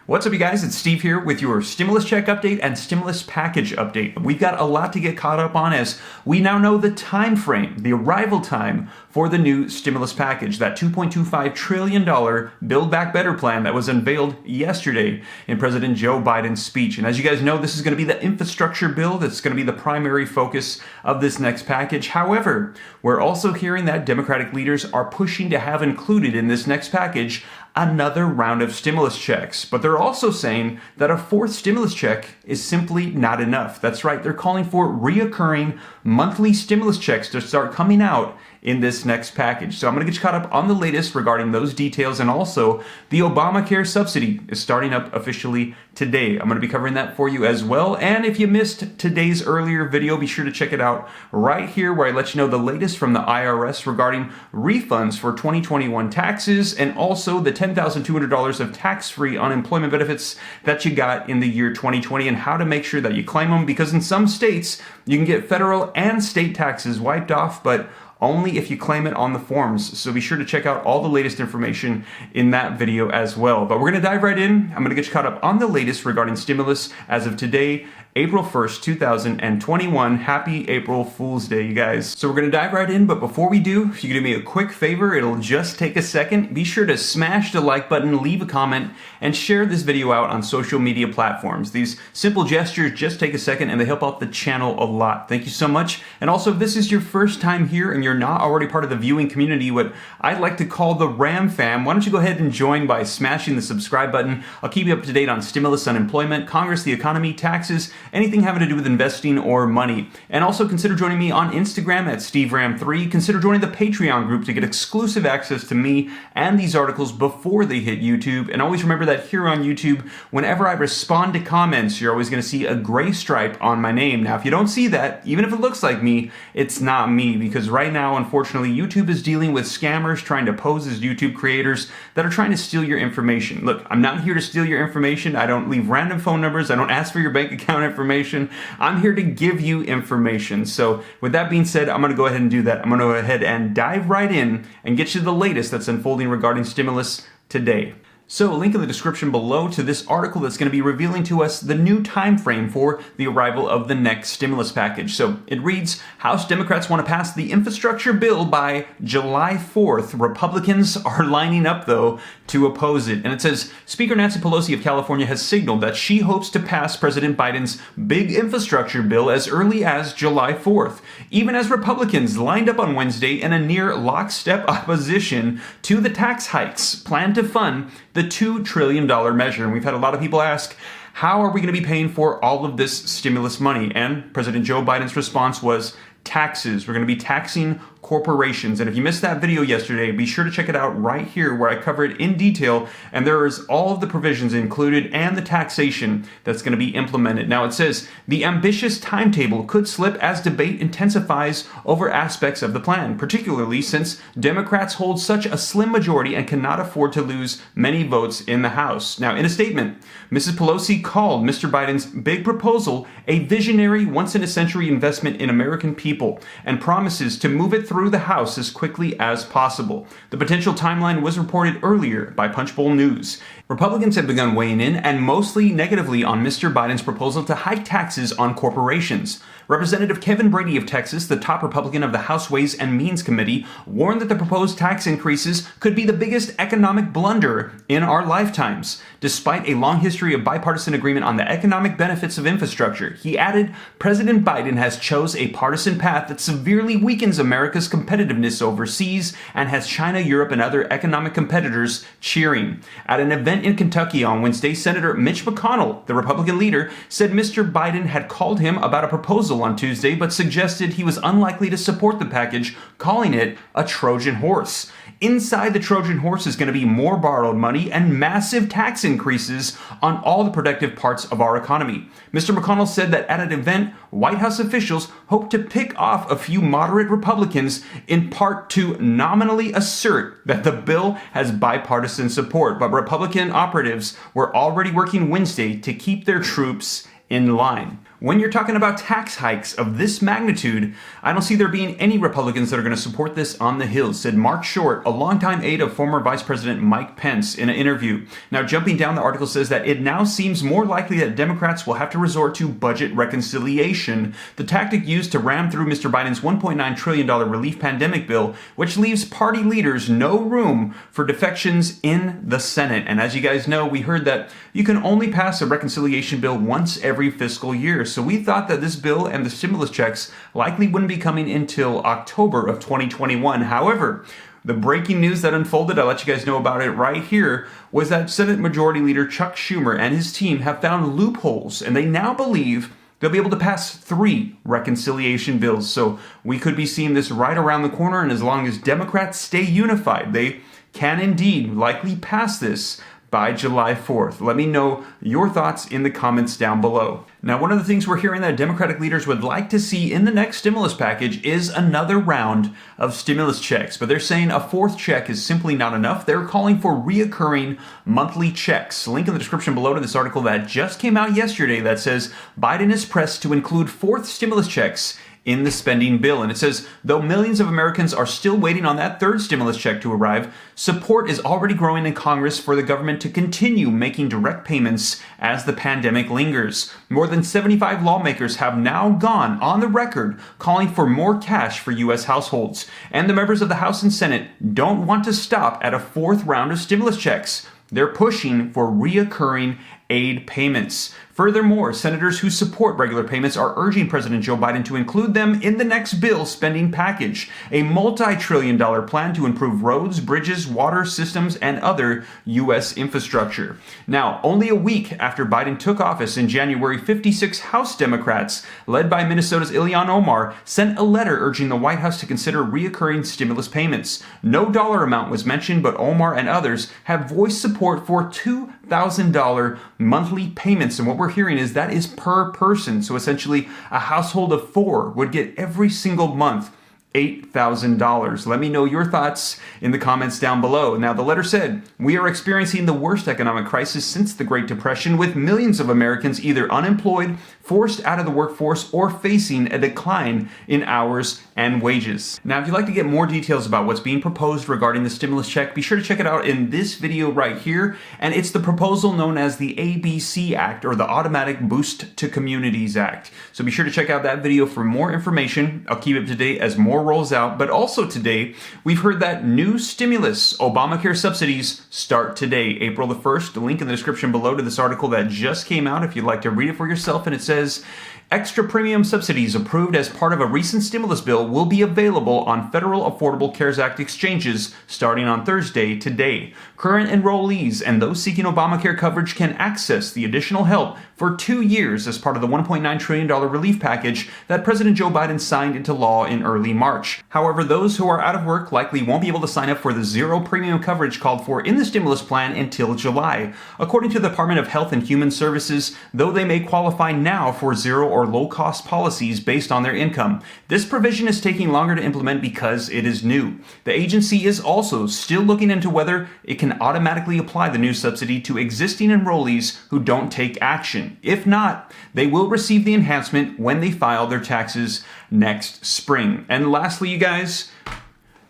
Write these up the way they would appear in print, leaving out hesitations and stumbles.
What's up, you guys? It's Steve here with your stimulus check update and stimulus package update. We've got a lot to get caught up on as we now know the time frame, the arrival time for the new stimulus package, that $2.25 trillion Build Back Better plan that was unveiled yesterday in President Joe Biden's speech. And as you guys know, this is going to be the infrastructure bill that's going to be the primary focus of this next package. However, we're also hearing that Democratic leaders are pushing to have included in this next package another round of stimulus checks. But they're also saying that a fourth stimulus check is simply not enough. That's right, they're calling for reoccurring monthly stimulus checks to start coming out in this next package. So I'm going to get you caught up on the latest regarding those details, and also the Obamacare subsidy is starting up officially today. I'm going to be covering that for you as well. And if you missed today's earlier video, be sure to check it out right here where I let you know the latest from the IRS regarding refunds for 2021 taxes and also the $10,200 of tax-free unemployment benefits that you got in the year 2020 and how to make sure that you claim them, because in some states you can get federal and state taxes wiped off, but only if you claim it on the forms. So be sure to check out all the latest information in that video as well. But we're going to dive right in. I'm going to get you caught up on the latest regarding stimulus as of today, April 1st, 2021. Happy April Fool's Day, you guys. So we're going to dive right in, but before we do, if you could do me a quick favor, it'll just take a second. Be sure to smash the like button, leave a comment, and share this video out on social media platforms. These simple gestures just take a second and they help out the channel a lot. Thank you so much. And also, if this is your first time here and you're not already part of the viewing community, what I'd like to call the Ram Fam, why don't you go ahead and join by smashing the subscribe button. I'll keep you up to date on stimulus, unemployment, Congress, the economy, taxes, anything having to do with investing or money. And also consider joining me on Instagram at SteveRam3. Consider joining the Patreon group to get exclusive access to me and these articles before they hit YouTube. And always remember that here on YouTube, whenever I respond to comments, you're always going to see a gray stripe on my name. Now, if you don't see that, even if it looks like me, it's not me, because right now, unfortunately, YouTube is dealing with scammers trying to pose as YouTube creators that are trying to steal your information. Look, I'm not here to steal your information. I don't leave random phone numbers. I don't ask for your bank account information. I'm here to give you information. So with that being said, I'm going to go ahead and do that. I'm going to go ahead and dive right in and get you the latest that's unfolding regarding stimulus today. So a link in the description below to this article that's going to be revealing to us the new time frame for the arrival of the next stimulus package. So it reads, House Democrats want to pass the infrastructure bill by July 4th. Republicans are lining up, though, to oppose it. And it says, Speaker Nancy Pelosi of California has signaled that she hopes to pass President Biden's big infrastructure bill as early as July 4th, even as Republicans lined up on Wednesday in a near lockstep opposition to the tax hikes planned to fund the $2 trillion measure. And we've had a lot of people ask, how are we going to be paying for all of this stimulus money? And President Joe Biden's response was taxes. We're going to be taxing corporations. And if you missed that video yesterday, be sure to check it out right here where I cover it in detail. And there is all of the provisions included and the taxation that's going to be implemented. Now it says the ambitious timetable could slip as debate intensifies over aspects of the plan, particularly since Democrats hold such a slim majority and cannot afford to lose many votes in the House. Now, in a statement, Mrs. Pelosi called Mr. Biden's big proposal a visionary, once-in-a-century investment in American people and promises to move it through the House as quickly as possible. The potential timeline was reported earlier by Punchbowl News. Republicans have begun weighing in, and mostly negatively, on Mr. Biden's proposal to hike taxes on corporations. Representative Kevin Brady of Texas, the top Republican of the House Ways and Means Committee, warned that the proposed tax increases could be the biggest economic blunder in our lifetimes. Despite a long history of bipartisan agreement on the economic benefits of infrastructure, he added, President Biden has chose a partisan path that severely weakens America's competitiveness overseas and has China, Europe, and other economic competitors cheering. At an event in Kentucky on Wednesday, Senator Mitch McConnell, the Republican leader, said Mr. Biden had called him about a proposal on Tuesday, but suggested he was unlikely to support the package, calling it a Trojan horse. Inside the Trojan horse is going to be more borrowed money and massive tax increases on all the productive parts of our economy. Mr. McConnell said that at an event, White House officials hope to pick off a few moderate Republicans, in part to nominally assert that the bill has bipartisan support. But Republican operatives were already working Wednesday to keep their troops in line. when you're talking about tax hikes of this magnitude, I don't see there being any Republicans that are going to support this on the Hill, said Mark Short, a longtime aide of former Vice President Mike Pence in an interview. Now, jumping down, the article says that it now seems more likely that Democrats will have to resort to budget reconciliation, the tactic used to ram through Mr. Biden's $1.9 trillion relief pandemic bill, which leaves party leaders no room for defections in the Senate. And as you guys know, we heard that you can only pass a reconciliation bill once every fiscal year. So we thought that this bill and the stimulus checks likely wouldn't be coming until October of 2021. However, the breaking news that unfolded, I'll let you guys know about it right here, was that Senate Majority Leader Chuck Schumer and his team have found loopholes, and they now believe they'll be able to pass 3 reconciliation bills. So we could be seeing this right around the corner, and as long as Democrats stay unified, they can indeed likely pass this by July 4th. Let me know your thoughts in the comments down below. Now, one of the things we're hearing that Democratic leaders would like to see in the next stimulus package is another round of stimulus checks, but they're saying a 4th check is simply not enough. They're calling for reoccurring monthly checks. Link in the description below to this article that just came out yesterday that says Biden is pressed to include 4th stimulus checks in the spending bill. And it says, though millions of Americans are still waiting on that 3rd stimulus check to arrive, support is already growing in Congress for the government to continue making direct payments as the pandemic lingers. More than 75 lawmakers have now gone on the record calling for more cash for U.S. households. And the members of the House and Senate don't want to stop at a 4th round of stimulus checks. They're pushing for reoccurring aid payments. Furthermore, senators who support regular payments are urging President Joe Biden to include them in the next bill spending package, a multi-trillion-dollar plan to improve roads, bridges, water systems, and other U.S. infrastructure. Now, only a week after Biden took office in January, 56 House Democrats, led by Minnesota's Ilhan Omar, sent a letter urging the White House to consider reoccurring stimulus payments. No dollar amount was mentioned, but Omar and others have voiced support for $2,000 monthly payments, and what we're hearing is that is per person. So essentially, a household of 4 would get every single month $8,000. Let me know your thoughts in the comments down below. Now, the letter said, we are experiencing the worst economic crisis since the Great Depression, with millions of Americans either unemployed, forced out of the workforce, or facing a decline in hours and wages. Now, if you'd like to get more details about what's being proposed regarding the stimulus check, be sure to check it out in this video right here. And it's the proposal known as the ABC Act, or the Automatic Boost to Communities Act. So be sure to check out that video for more information. I'll keep up to date as more rolls out. But also today, we've heard that new stimulus, Obamacare subsidies, start today, April the 1st. The link in the description below to this article that just came out if you'd like to read it for yourself. And it says, extra premium subsidies approved as part of a recent stimulus bill will be available on federal Affordable Cares Act exchanges starting on Thursday, today. Current enrollees and those seeking Obamacare coverage can access the additional help for 2 years as part of the $1.9 trillion relief package that President Joe Biden signed into law in early March. However, those who are out of work likely won't be able to sign up for the 0 premium coverage called for in the stimulus plan until July. According to the Department of Health and Human Services, though they may qualify now for 0 or low-cost policies based on their income, this provision is taking longer to implement because it is new. The agency is also still looking into whether it can automatically apply the new subsidy to existing enrollees who don't take action. If not, they will receive the enhancement when they file their taxes next spring. And lastly, you guys,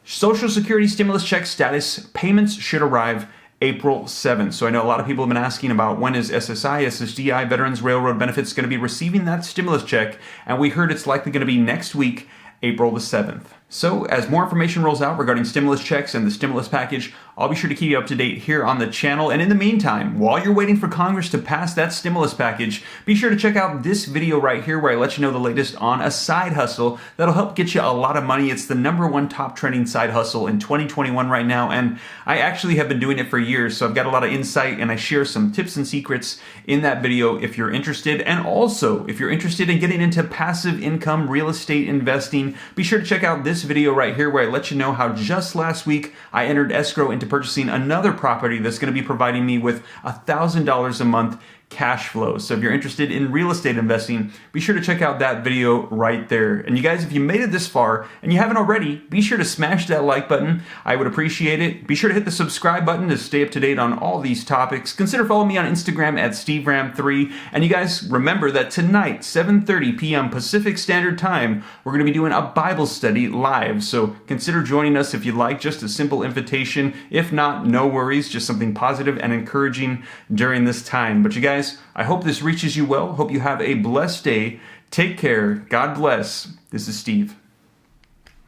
Social Security stimulus check status payments should arrive April 7th. So I know a lot of people have been asking about when is SSI, SSDI, Veterans Railroad Benefits going to be receiving that stimulus check, and we heard it's likely going to be next week, April the 7th. So as more information rolls out regarding stimulus checks and the stimulus package, I'll be sure to keep you up to date here on the channel. And in the meantime, while you're waiting for Congress to pass that stimulus package, be sure to check out this video right here where I let you know the latest on a side hustle that'll help get you a lot of money. It's the #1 top trending side hustle in 2021 right now, and I actually have been doing it for years, so I've got a lot of insight, and I share some tips and secrets in that video if you're interested. And also, if you're interested in getting into passive income real estate investing, be sure to check out this video right here where I let you know how just last week I entered escrow into purchasing another property that's going to be providing me with $1,000 a month cash flow. So if you're interested in real estate investing, be sure to check out that video right there. And you guys, if you made it this far and you haven't already, be sure to smash that like button. I would appreciate it. Be sure to hit the subscribe button to stay up to date on all these topics. Consider following me on Instagram at SteveRam3. And you guys, remember that tonight, 7:30 p.m. Pacific Standard Time, we're going to be doing a Bible study live. So consider joining us if you'd like. Just a simple invitation. If not, no worries. Just something positive and encouraging during this time. But you guys, I hope this reaches you well. Hope you have a blessed day. Take care. God bless. This is Steve.